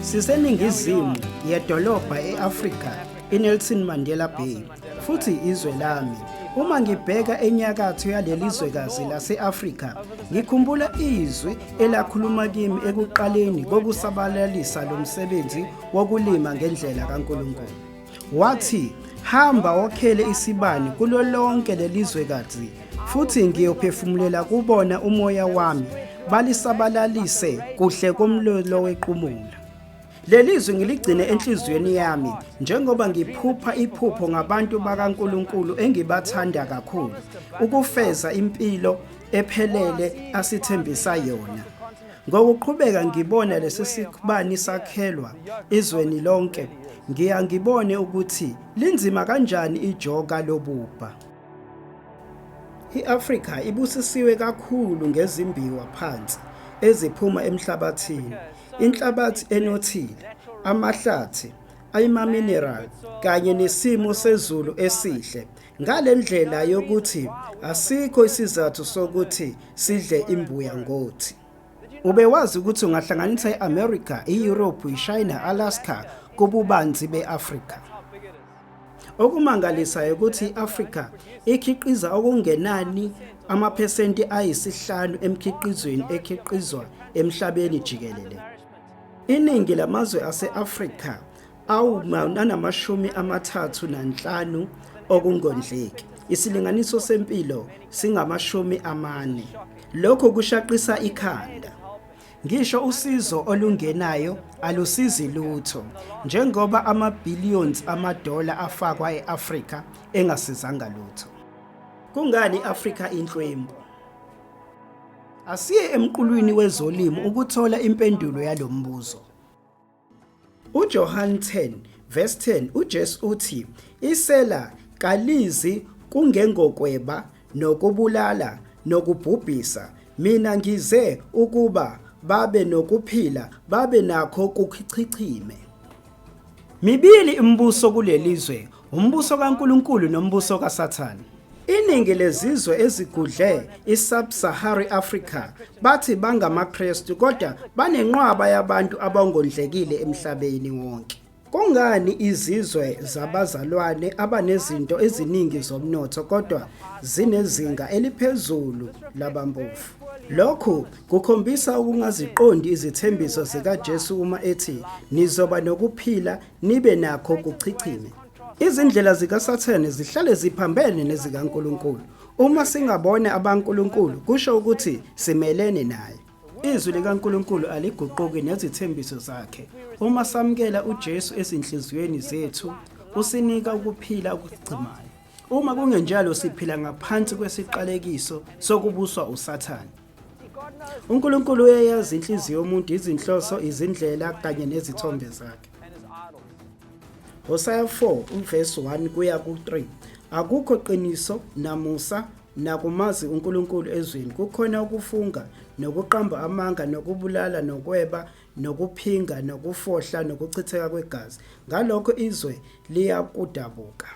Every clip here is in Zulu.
Siseningizimu yedolobha e-Afrika iNelson Mandela Bay futhi izwe lami. Uma ngibheka enyakatho yalelizwekazi lase-Afrika, ngikhumbula izwi elakhuluma kimi ekuqaleni kokusabalalisa lo msebenzi wokulima ngendlela kaNkulunkulu. Wathi, hamba wokhele isibani kulo lonke lelizwekazi futhi ngiyophefumulela kubona umoya wami balisabalalise kuhle komlilo wequmula. Lelizwi ngiligcine enhlizweni yami njengoba ngiphupha iphupho ngabantu bakaNkulunkulu engibathanda kakhulu ukufeza impilo ephelele asithembisa yona. Ngokuqhubeka ngibona lesi sibani sakhelwa izweni lonke, ngibone ukuthi linzima kanjani ijoka lobubha. I-Afrika ibusisiwe kakhulu ngezimbiwa phansi eziphuma emhlabathini. Inhlabathi enothile, amahlathi, ayimamineral kanye nesimo sezulu esihle. Ngale ndlela yokuthi asikho isizathu sokuthi sidle imbuya ngothi. Ube wazi ukuthi ungahlanganisa i-America, i-Europe, i-China, Alaska kububanzi be-Afrika. Okumangalisayo ukuthi i-Afrika ikhiqiza okungenani amaphesenti ayisihlanu emkhiqizweni ekhiqizwa emhlabeni jikelele. Iningi lamazwe ase-Afrika awunamashumi-35 okungondleki. Isilinganiso sempilo singama-40. Lokho kushaqisa ikhanda. Ngisho usizo olungenayo alusizi lutho, njengoba ama-billions ama-dollar afakwa e-Afrika engasizanga lutho. Kungani i-Afrika inhlwempu? Asiye emqulwini wezolimo ukuthola impendulo yalo mbuzo. uJohn 10:10 uJesu uthi, "Isela kalizi kungengokweba nokubulala nokubhubhisa. Mina ngize ukuba babe nokuphila, babe nakho kuchichime." Mibili imibuso kulelizwe, umbuso kaNkulunkulu nombuso kaSathane. Iningi lezizwe ezigudle i-Sub-Saharan Africa bathi bangamaKristu kodwa banenqwaba yabantu abangondlekile emhlabeni wonke. Kungani izizwe zabazalwane abanezinto eziningi zomnotho kodwa zinezinga eliphezulu labampofu? Lokhu kukhombisa ukungaziqondi izithembiso zikaJesu uma ethi nizoba nokuphila nibe nakho kuchichime. Izindlela zikaSathane zihlale ziphambene nezikaNkulunkulu. Uma singabona abankulunkulu kusho ukuthi simelene naye. Izwi likaNkulunkulu aliguquki nezithembiso zakhe. Uma samukela uJesu ezinhliziyweni zethu, usinika ukuphila okuchimayo. Uma kungenjalo siphila ngaphansi kwesiqalekiso sokubuswa uSathane. uNkulunkulu uyayazi inhliziyo yomuntu, izinhloso, izindlela kanye nezithombe zakhe. Hosea 4:1 kuya ku-3. Akukho qiniso namusa nakumazi uNkulunkulu ezweni. Kukhona ukufunga nokuqamba amanga nokubulala nokweba nokuphinga nokufohla nokuchitheka kwegazi. Ngalokho izwe liyakudabuka.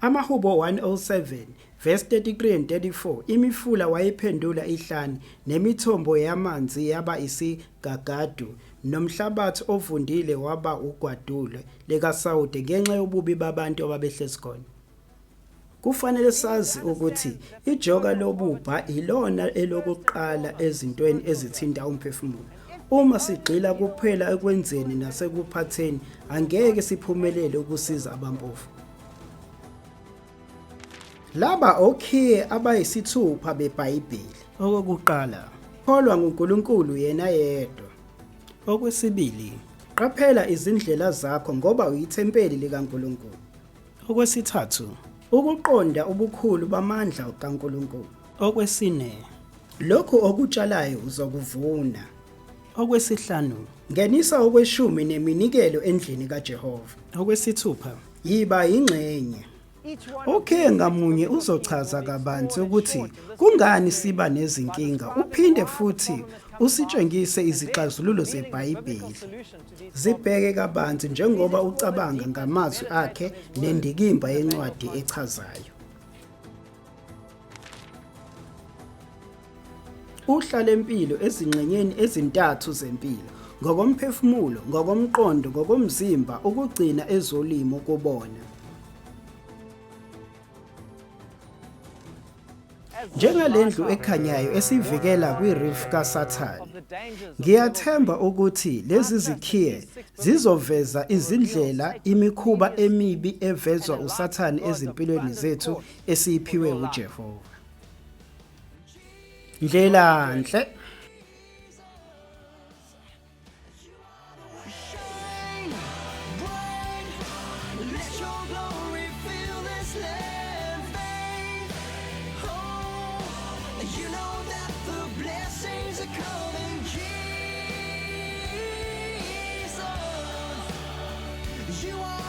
Amahubo 107:33-34. Imifula wayiphendula ihlane, nemithombo yamanzi yaba isigagadu, nomhlabathi ovundile waba ugwadule likaSawude ngenxa yobubi babantu ababehlezi khona. Kufanele sazi ukuthi ijoka lobubha ilona elokuqala ezintweni ezithinta umphefumulo. Uma sigxila kuphela ekwenzeni nasekuphatheni, angeke siphumelele ukusiza abampofu. Laba okhiye abayisithupha beBhayibheli. Okokuqala, kholwa nguNkulunkulu yena yedwa. Okwesibili, qaphela izindlela zakho ngoba uyithempeli likaNkulunkulu. Okwesithathu, ukuqonda ubukhulu bamandla kaNkulunkulu. Okwesine, lokhu okutshalayo uzokuvuna. Okwesihlanu, ngenisa okweshumi neminikelo endlini kaJehova. Okwesithupha, yiba ingxenye. Okay, ngamunye uzochaza kabanzi ukuthi kungani siba nezinkinga, uphinde futhi usitshengise izixazululo zeBhayibheli. Zibheke kabanzi njengoba ucabanga ngamazwi akhe nendikimba yencwadi echazayo. Uhlala empilo ezingxenyeni ezintathu zempilo: ngokomphefumulo, ngokomqondo, ngokomzimba, ukugcina ezolimo kubona. Njengalendlu ekhanyayo esivikela kwi-reef kaSathane, ngiyathemba ukuthi lezi zikhiye zizoveza izindlela imikhuba emibi evezwa uSathane ezimpilweni zethu esiyiphiwe uJehova. Ndlelanhle. You are